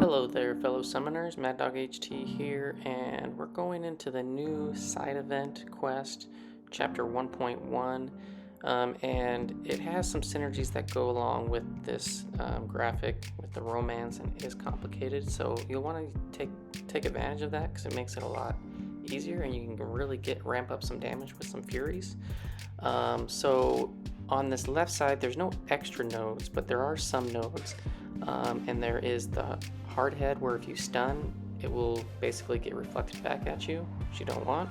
Hello there, fellow summoners. Mad Dog HT here, and we're going into the new side event quest, chapter 1.1, and it has some synergies that go along with this graphic with the romance, and it is complicated. So you'll want to take advantage of that because it makes it a lot easier, and you can really ramp up some damage with some furies. So on this left side, there's no extra nodes, but there are some nodes. And there is the hard head where if you stun, it will basically get reflected back at you, which you don't want.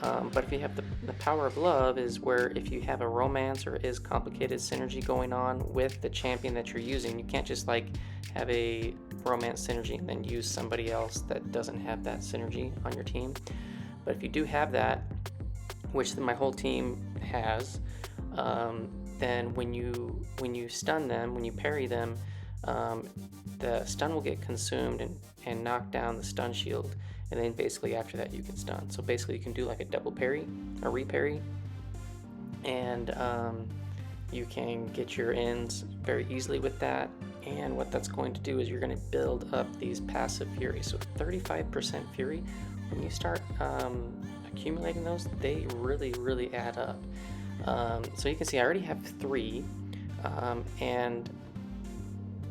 But if you have the power of love is where if you have a romance or is complicated synergy going on with the champion that you're using, you can't just like have a romance synergy and then use somebody else that doesn't have that synergy on your team. But if you do have that, which my whole team has, then when you stun them, when you parry them, the stun will get consumed and knock down the stun shield, and then basically after that you can stun. So basically you can do like a double parry, a reparry, and you can get your ends very easily with that. And what that's going to do is you're going to build up these passive furies. So 35% fury, when you start accumulating those, they really add up. So you can see I already have 3, and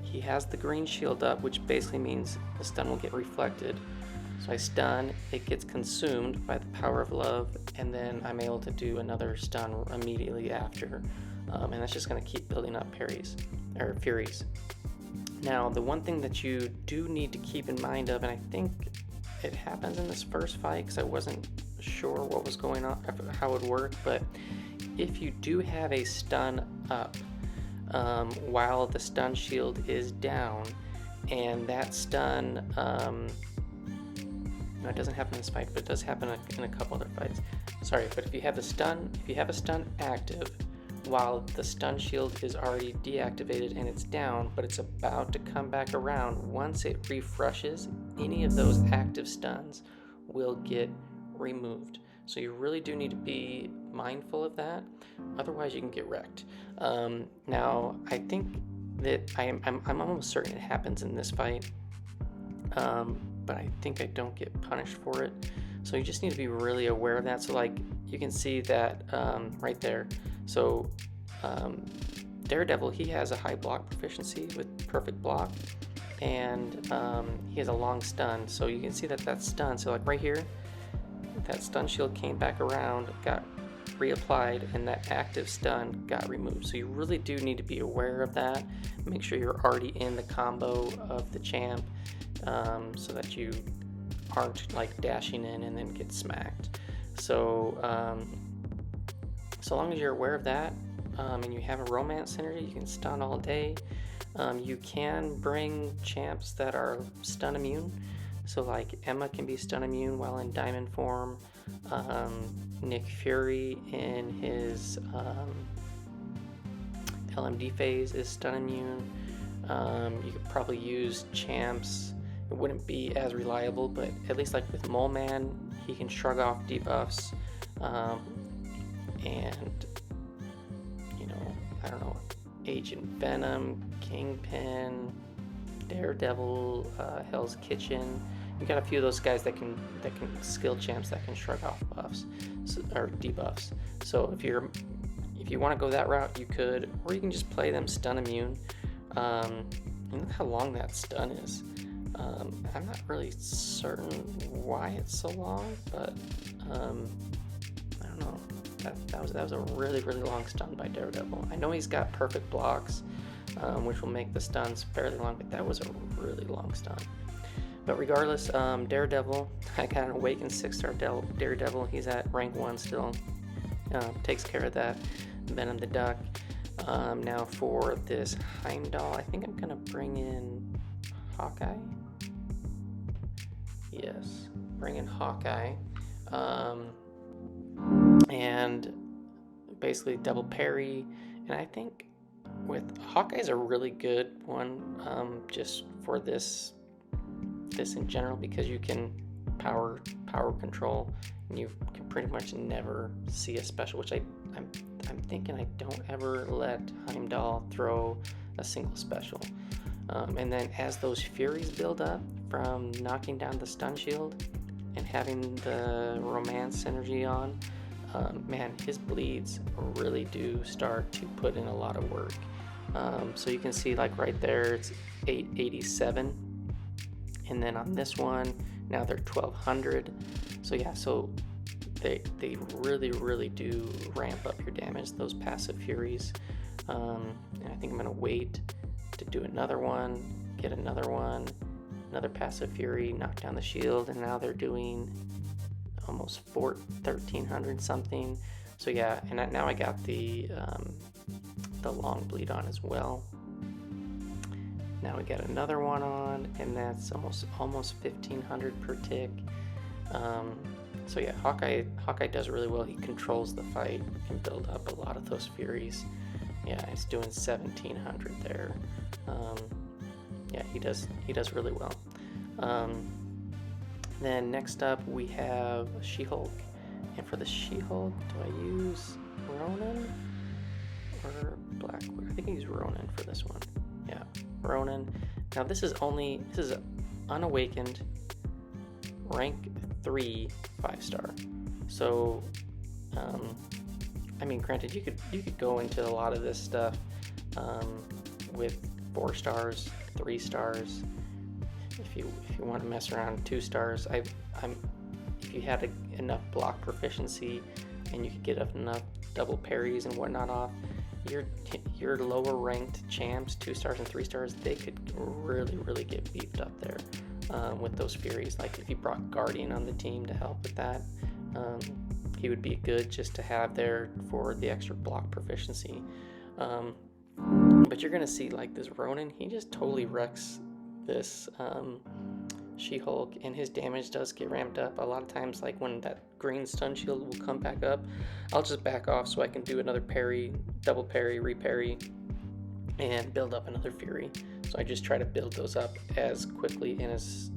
he has the green shield up, which basically means the stun will get reflected. So I stun, it gets consumed by the power of love, and then I'm able to do another stun immediately after. And that's just going to keep building up parries, or furies. Now, the one thing that you do need to keep in mind of, and I think it happens in this first fight because I wasn't sure what was going on, how it would work, but if you do have a stun up, while the stun shield is down, and that stun, no, it doesn't happen in this fight, but it does happen in a couple other fights. Sorry, but if you have a stun active while the stun shield is already deactivated and it's down, but it's about to come back around, once it refreshes, any of those active stuns will get removed. So you really do need to be mindful of that, otherwise you can get wrecked. Now I think that I'm almost certain it happens in this fight, but I think I don't get punished for it. So you just need to be really aware of that. So like you can see that right there. So Daredevil, he has a high block proficiency with perfect block, and he has a long stun. So you can see that stun. So like right here, that stun shield came back around, got reapplied, and that active stun got removed. So you really do need to be aware of that. Make sure you're already in the combo of the champ, so that you aren't like dashing in and then get smacked. So so long as you're aware of that, and you have a romance synergy, you can stun all day. You can bring champs that are stun immune. So like Emma can be stun immune while in diamond form. Nick Fury in his LMD phase is stun immune. You could probably use champs. It wouldn't be as reliable, but at least like with Mole Man, he can shrug off debuffs. And you know, I don't know, Agent Venom, Kingpin, Daredevil, Hell's Kitchen. You got a few of those guys that can skill champs that can shrug off buffs or debuffs. So if you want to go that route, you could, or you can just play them stun immune. Look how long that stun is. I'm not really certain why it's so long, but I don't know. That was a really long stun by Daredevil. I know he's got perfect blocks, which will make the stuns fairly long, but that was a really long stun. But regardless, Daredevil, I got an Awakened 6-star Daredevil. He's at rank 1 still. Takes care of that. Venom the Duck. Now for this Heimdall, I think I'm going to bring in Hawkeye. Yes, bring in Hawkeye. And basically double parry. And I think Hawkeye's a really good one, just for this in general, because you can power control, and you can pretty much never see a special, which I'm thinking I don't ever let Heimdall throw a single special. And then as those Furies build up from knocking down the stun shield and having the Romance Synergy on, man, his bleeds really do start to put in a lot of work. So you can see like right there, it's 887. And then on this one, now they're 1200. So yeah, so they really do ramp up your damage, those passive Furies. And I think I'm gonna wait to do another one, get another one, another passive Fury, knock down the shield, and now they're doing almost 1300 something. So yeah, and now I got the long bleed on as well. Now we got another one on, and that's almost 1500 per tick. So yeah, Hawkeye does really well. He controls the fight, can build up a lot of those Furies. Yeah, he's doing 1700 there. Yeah, he does really well. Then next up we have SheHulk, and for the SheHulk, do I use Ronin or Blackwood? I think I use Ronin for this one. Yeah, Ronin. Now this is unawakened, rank 3 5-star. So I mean, granted, you could go into a lot of this stuff with 4 stars, 3 stars. If you want to mess around, 2 stars. If you had enough block proficiency and you could get enough double parries and whatnot off, your lower ranked champs, 2 stars and 3 stars, they could really get beefed up there with those Furies. Like if you brought Guardian on the team to help with that, he would be good just to have there for the extra block proficiency. But you're gonna see like this Ronin, he just totally wrecks this SheHulk, and his damage does get ramped up. A lot of times, like when that green stun shield will come back up, I'll just back off so I can do another parry, double parry, reparry, and build up another Fury. So I just try to build those up as quickly and as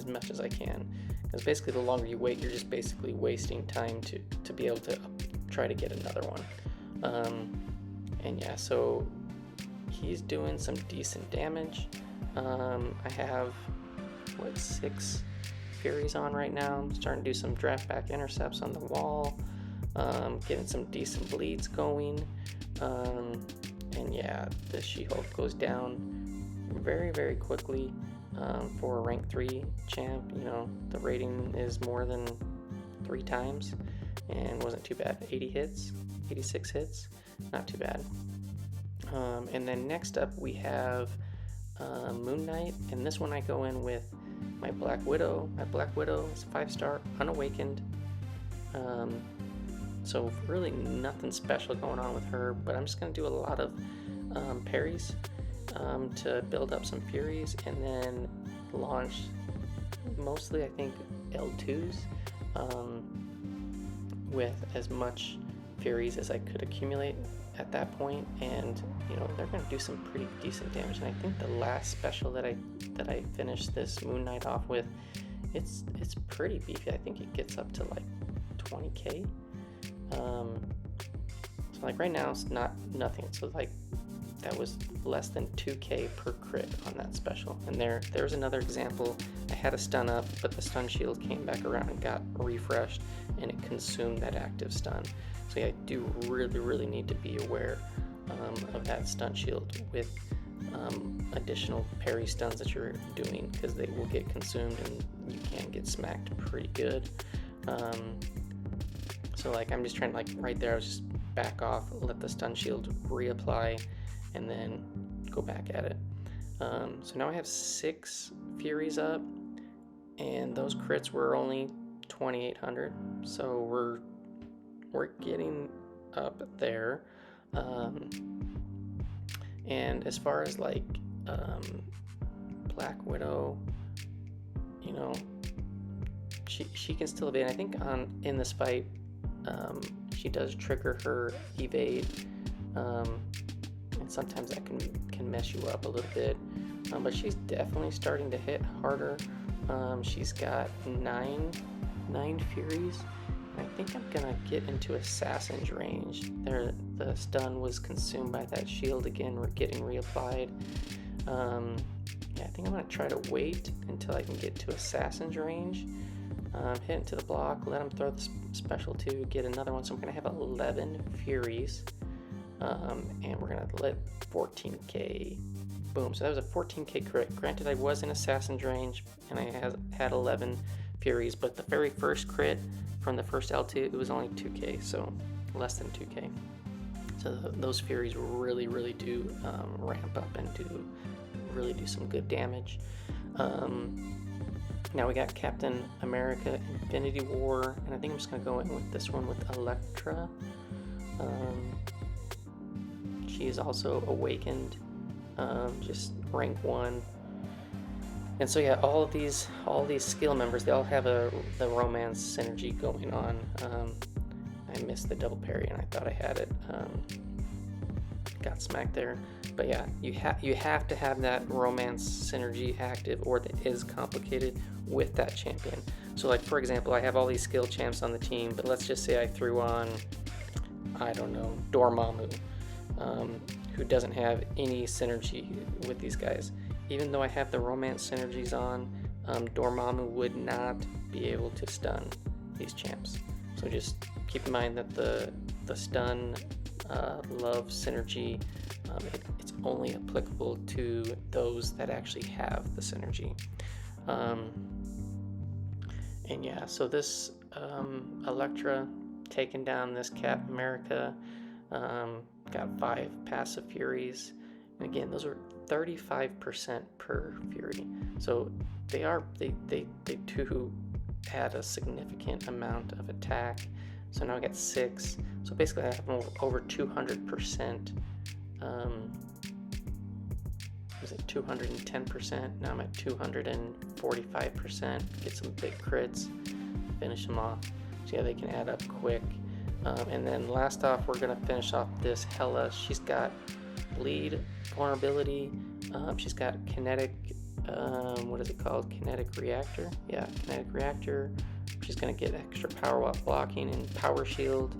much as I can. Because basically the longer you wait, you're just basically wasting time to be able to try to get another one. And yeah, so he's doing some decent damage. I have, 6 Furies on right now. I'm starting to do some draft back intercepts on the wall, getting some decent bleeds going. And yeah, the SheHulk goes down very quickly. For a rank 3 champ, you know, the rating is more than 3 times, and wasn't too bad. 80 hits, 86 hits, not too bad. And then next up we have Moonknight, and this one I go in with my Black Widow. My Black Widow is 5-star, unawakened. So really nothing special going on with her, but I'm just going to do a lot of parries to build up some Furies, and then launch mostly, I think, L2s with as much Furies as I could accumulate at that point. And you know, they're going to do some pretty decent damage. And I think the last special that I finished this Moonknight off with, it's pretty beefy. I think it gets up to like 20k. So like right now it's nothing. So like that was less than 2k per crit on that special. And there's another example. I had a stun up, but the stun shield came back around and got refreshed, and it consumed that active stun. So yeah, I do really need to be aware of that stun shield with additional parry stuns that you're doing, because they will get consumed and you can get smacked pretty good. So like I'm just trying to, like right there, I was just back off, let the stun shield reapply, and then go back at it. So now I have 6 Furies up, and those crits were only 2800, so we're getting up there. And as far as like Black Widow, you know, she can still evade. I think in this fight, she does trigger her evade, and sometimes that can mess you up a little bit. But she's definitely starting to hit harder. She's got 9 Furies. I think I'm gonna get into Assassin's range. The stun was consumed by that shield again. We're getting reapplied. Yeah, I think I'm gonna try to wait until I can get to Assassin's range. Hit into the block, let him throw the special to get another one. So I'm gonna have 11 Furies, and we're gonna let 14k. Boom. So that was a 14k crit. Granted, I was in Assassin's range and I had 11 Furies, but the very first crit from the first L2, it was only 2k, so less than 2k. So those Furies really do ramp up and really do some good damage. Now we got Captain America Infinity War, and I think I'm just going to go in with this one with Elektra. She is also awakened, just rank 1. And so yeah, all these skill members, they all have the Romance Synergy going on. I missed the double parry and I thought I had it. Got smacked there. But yeah, you have to have that Romance Synergy active, or that is complicated with that champion. So like, for example, I have all these skill champs on the team, but let's just say I threw on, I don't know, Dormammu, who doesn't have any synergy with these guys. Even though I have the Romance Synergies on, Dormammu would not be able to stun these champs. So just keep in mind that the stun love synergy, it's only applicable to those that actually have the synergy. And yeah, so this Elektra taking down this Cap America, got 5 passive Furies, and again, those are 35% per Fury, so they do add a significant amount of attack. So now I got 6, so basically I have over 200%. Was it 210%? Now I'm at 245%. Get some big crits, finish them off. So yeah, they can add up quick. And then last off, we're gonna finish off this Hela. She's got bleed vulnerability. She's got kinetic, what is it called? Kinetic Reactor? Yeah, Kinetic Reactor. She's gonna get extra power while blocking and power shield.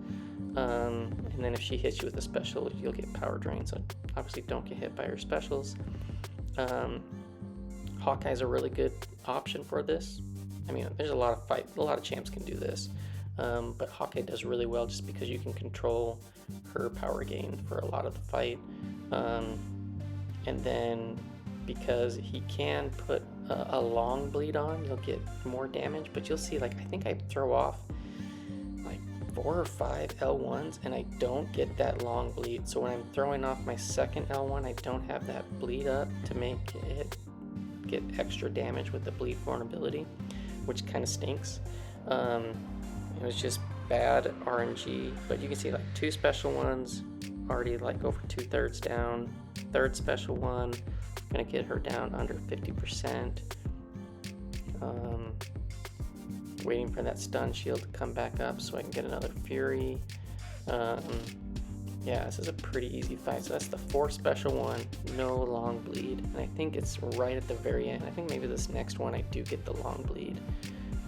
And then if she hits you with a special, you'll get power drain. So obviously don't get hit by her specials. Hawkeye's a really good option for this. I mean, there's a lot of champs can do this. But Hawkeye does really well just because you can control her power gain for a lot of the fight. And then because he can put a long bleed on, you'll get more damage, but you'll see, like, I think I throw off like 4 or 5 L1s and I don't get that long bleed. So when I'm throwing off my second L1, I don't have that bleed up to make it get extra damage with the bleed vulnerability, which kind of stinks. It was just bad RNG, but you can see like 2 special ones already like over 2/3 down. 3rd special one, gonna get her down under 50%. Waiting for that stun shield to come back up so I can get another Fury. Yeah, this is a pretty easy fight. So that's the 4th special one, no long bleed, and I think it's right at the very end. I think maybe this next one I do get the long bleed,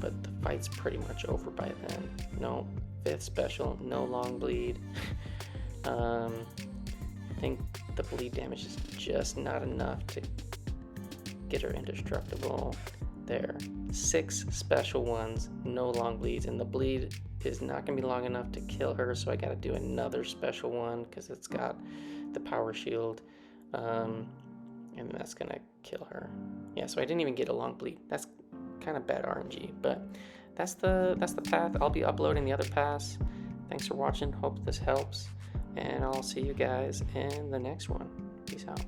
but the fight's pretty much over by then. No, 5th special, no long bleed. I think the bleed damage is just not enough to get her indestructible. There, 6 special ones, no long bleeds, and the bleed is not going to be long enough to kill her, so I got to do another special one because it's got the power shield, and that's going to kill her. Yeah, so I didn't even get a long bleed. That's kind of bad RNG, but that's the path. I'll be uploading the other paths. Thanks for watching. Hope this helps, and I'll see you guys in the next one. Peace out.